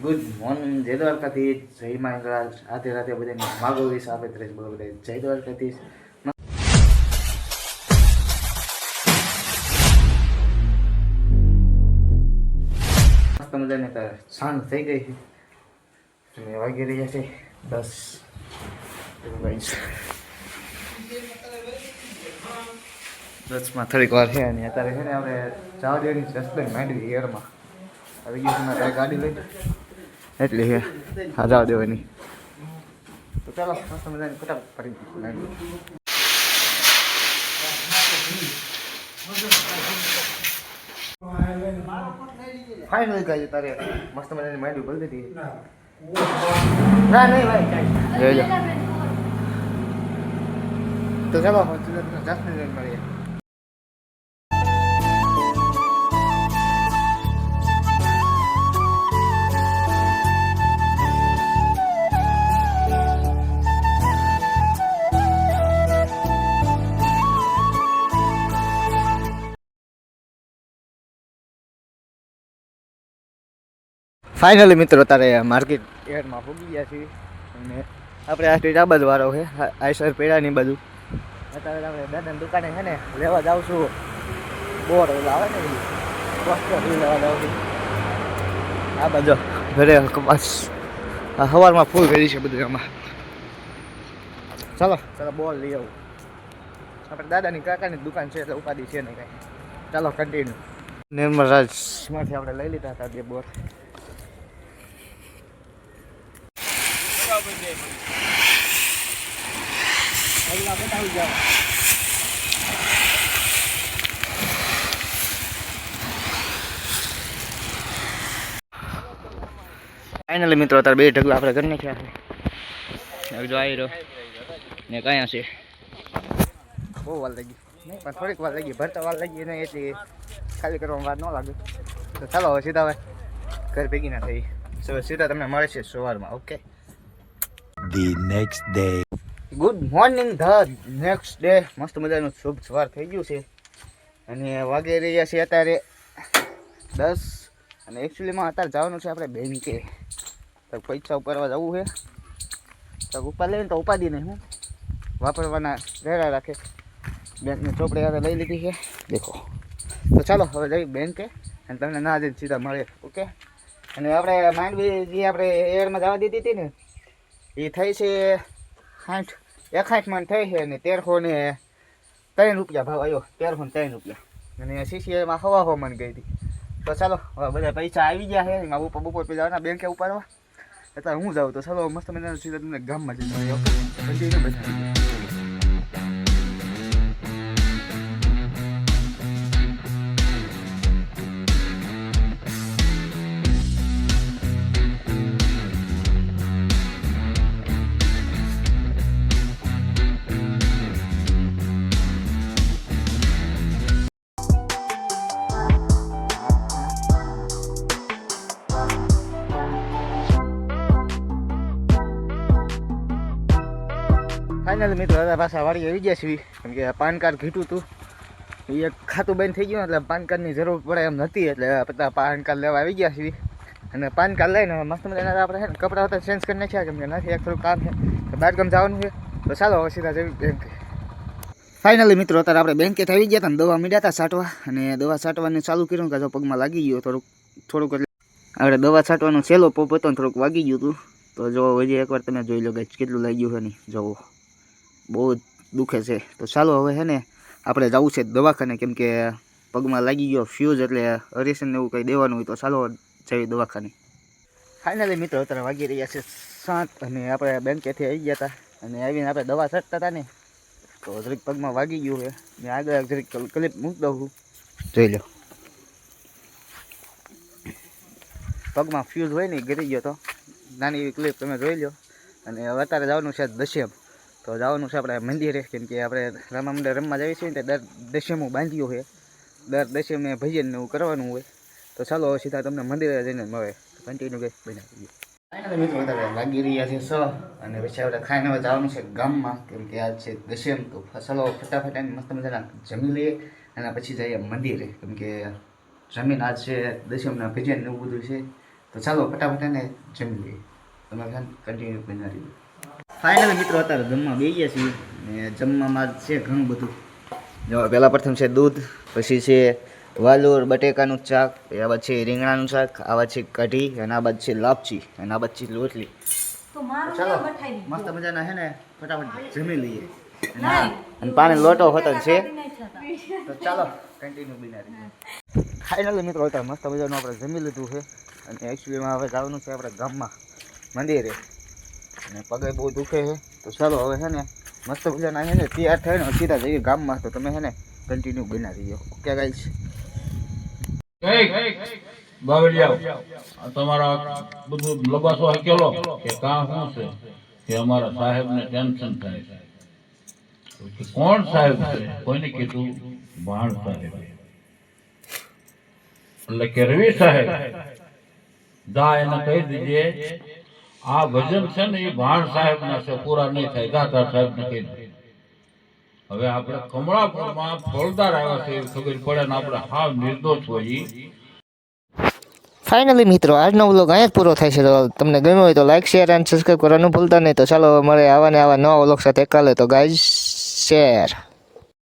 Good morning જય દ્વારકાધીશ, જય મહારાજ. આતે રાતે બધાને માગો વિશ આપે ત્રેસ બોલો બધા જય દ્વારકાધીશ. મસ્ત મજાને સાંજ થઈ ગઈ છે અને વાગી રહ્યા છે 10. દસમાં થોડીક વાર છે અને અત્યારે છે ને આપણે જવા દેવાની જસદન માંડવી એરમાં આવી ગયું છે. મારે ગાડી લઈ એટલે હે હા જવા દેવાની. તો ચાલો મસ્ત મજાની ફટાફટ ફરી માંડવી. ફાઇનલ ગાય તારે મસ્ત મજાની માંડવી ભરી દીધી. ના નહીં ભાઈ કાંઈ તો ચાલો જસદન મળીએ. ફાઇનલી મિત્રો અત્યારે માર્કેટ યાર્ડમાં પૂગી ગયા છીએ અને આપણે આ સ્ટ્રીટ આ બાજુ વાળો છે આઈસર પેડાની બાજુ. અત્યારે આપણે દાદાની દુકાને છે ને લેવા જાઉં છું બોર આવે ને લેવા જાઉં છું આ બાજુ ઘરે કપાસ સવારમાં ફૂલ કરી છે બધું એમાં. ચાલો ચાલો બોર લઈ આવું. આપણે દાદાની કાકાની દુકાન છે એટલે ઉપાધિ છે ને કાંઈ. ચાલો કન્ટિન્યુ. નિર્મલ રાજમાંથી આપણે લઈ લીધા હતા બે બોર. ફાઇનલી મિત્રો અત્યારે બે ઢગલા આપણે કરી નાખ્યા છે. હવે જો આવી રહ્યો ને કયા છે બહુ વાર લાગી નહીં પણ થોડીક વાર લાગી ભરતા વાર લાગી નહીં એટલી ખાલી કરવામાં વાર ન લાગે. તો ચાલો હવે સીધા હવે ઘર ભેગી ના થઈ સીધા તમને મળે છે સવારમાં. Okay The next day. Good morning the next day. મસ્ત મજાનું શુભ સવાર થઈ ગયું છે અને વાગી રહ્યા છે અત્યારે 10 અને એકચ્યુઅલીમાં અત્યારે જવાનું છે આપણે બેંકે. તો પૈસા ઉપાડવા જવું છે તો ઉપાડ લઈને તો ઉપાડી નહીં હું વાપરવાના રહેલા રાખે. બેંકની ચોપડી હાથે લઈ લીધી છે દેખો. તો ચાલો હવે જઈ બેંકે અને તમને ના જઈને સીધા મળે. ઓકે અને આપણે માંડવી જે આપણે એરમાં જવા દીધી હતી ને એ થઈ છે 61 મણ થઈ છે અને 1303 રૂપિયા ભાવ આવ્યો. 1303 રૂપિયા અને સીસીઆઈમાં 1.5 મણ ગઈ હતી. તો ચાલો હવે બધા પૈસા આવી ગયા છે એમાં બપોર પેલા બેંકે ઉપાડવા. અત્યારે હું જાઉં તો ચાલો મસ્ત મજાનું સીધા તમને ગામમાં જઈને ઓકે કન્ટિન્યુ બધા. ફાઇનલી મિત્રો હતા પાછા વાળી આવી ગયા છીએ કેમ કે પાન કાર્ડ ઘીટું હતું એ એક ખાતું બંધ થઈ ગયું એટલે પાન કાર્ડની જરૂર પડે એમ નથી એટલે બધા પાન કાર્ડ લેવા આવી ગયા છીએ. અને પાન કાર્ડ લઈને મસ્ત મજાના આપણે છે ને કપડાં હતા ચેન્જ કરી નાખ્યા કેમ કે નથી એક થોડું કામ છે તો બહાર ગામ જવાનું છે. તો ચાલો હવે સીધા જઈ બેંકે. ફાઇનલી મિત્રો અત્યારે આપણે બેંકે આવી ગયા હતા ને દવા મીડ્યા હતા છાંટવા અને દવા છાંટવાનું ચાલુ કર્યું કે જો પગમાં લાગી ગયો થોડુંક એટલે આપણે દવા છાંટવાનો છેલ્લો પોપ હતો ને થોડુંક વાગી ગયું હતું. તો જો હજી એકવાર તમે જોઈ લો કે કેટલું લાગ્યું છે નહીં જોવો બહુ દુખે છે. તો ચાલો હવે છે ને આપણે જવું છે દવાખાને કેમ કે પગમાં લાગી ગયો ફ્યુઝ એટલે હરીશન એવું કંઈ દેવાનું હોય તો ચાલો જઈએ દવાખાને. ફાઇનલી મિત્રો અત્યારે વાગી રહ્યા છે 7 અને આપણે બેંકેથી આવી ગયા હતા અને આવીને આપણે દવા છાંટતા હતા ને તો જરીક પગમાં વાગી ગયું છે. મેં આગળ જરીક ક્લિપ મૂકી દઉં છું જોઈ લો. પગમાં ફ્યુઝ હોય ને ગરી ગયો તો નાની એવી ક્લિપ તમે જોઈ લો. અને હવે અત્યારે જવાનું છે દશેમ. તો જવાનું છે આપણે મંદિરે કેમ કે આપણે રામા મંદિર રમવા જઈએ છીએ ને દર દશેમું બાંધ્યું છે. દર દશેમે ભજન એવું કરવાનું હોય. તો ચાલો હવે સીધા તમને મંદિરે જઈને મળે. કન્ટિન્યુ ગઈ બનાવી દઈએ. મિત્રો અત્યારે લાગી રહ્યા છે 6 અને પછી આપણે ખાઈને હવે જવાનું છે ગામમાં કેમ કે આજ છે દશેમ. તો ચાલો ફટાફટ મસ્ત મજાના જમી લઈએ અને પછી જઈએ મંદિરે કેમ કે જમીન આજ છે દશેમના ભજન એવું બધું છે. તો તો ચાલો ફટાફટ એને જમી લઈએ. તમે કન્ટિન્યુ બના રહ્યો. ફાઇનલી મિત્રો અત્યારે જમવા બેસી ગયા છીએ ને જમવામાં છે ઘણું બધું. જો પહેલાં પ્રથમ છે દૂધ, પછી છે વાલોર બટેકાનું શાક, આ બાદ છે રીંગણાનું શાક, આ બાદ છે કઢી, અને આ બાદ છે લાપસી, અને આ બાદ છે રોટલી. ચાલો મસ્ત મજાના છે ને ફટાફટ જમી લઈએ. અને પાણી લોટો હોતો છે. તો ચાલો કન્ટિન્યુ બના રહીએ. ફાઇનલી મિત્રો અત્યારે મસ્ત મજાનું આપણે જમી લીધું છે અને એકચ્યુઅલીમાં હવે જવાનું છે આપણે ગામમાં મંદિરે અને પગે બહુ દુખે છે. તો ચાલો હવે છે ને મસ્ત મજાના છે ને તૈયાર થઈને સીધા જઈએ ગામમાં. તો તમે છે ને કન્ટિન્યુ બના રહીએ. Okay guys. બાવળિયા તમારા બધું લબાસો હકેલો કે કામ શું છે કે અમારા સાહેબને ટેન્શન થાય છે. કોણ સાહેબ છે? કોઈને કીધું ભાણ સાહેબ એટલે કે રવિ સાહેબ જા એને કહી દીજે આ ભજન છે ને એ ભાણ સાહેબ ના છે, પૂરા નહીં થાય. દાતા સાહેબ ને કહી દે. હવે આપણે કમળાપુરમાં ફોલદાર આવ્યા છે એવી ખબર પડે ને આપણે હાવ નિર્દોષ હોય. ફાઇનલી મિત્રો આજનો વ્લોગ અહીંયા જ પૂરો થાય છે. તો તમને ગમ્યો હોય તો લાઈક, શેર અને સબસ્ક્રાઈબ કરવાનું ભૂલતા નહીં. તો ચાલો મળે આવા ને આવા નવા વ્લોગ સાથે. કાલે તો ગાઈઝ શેર.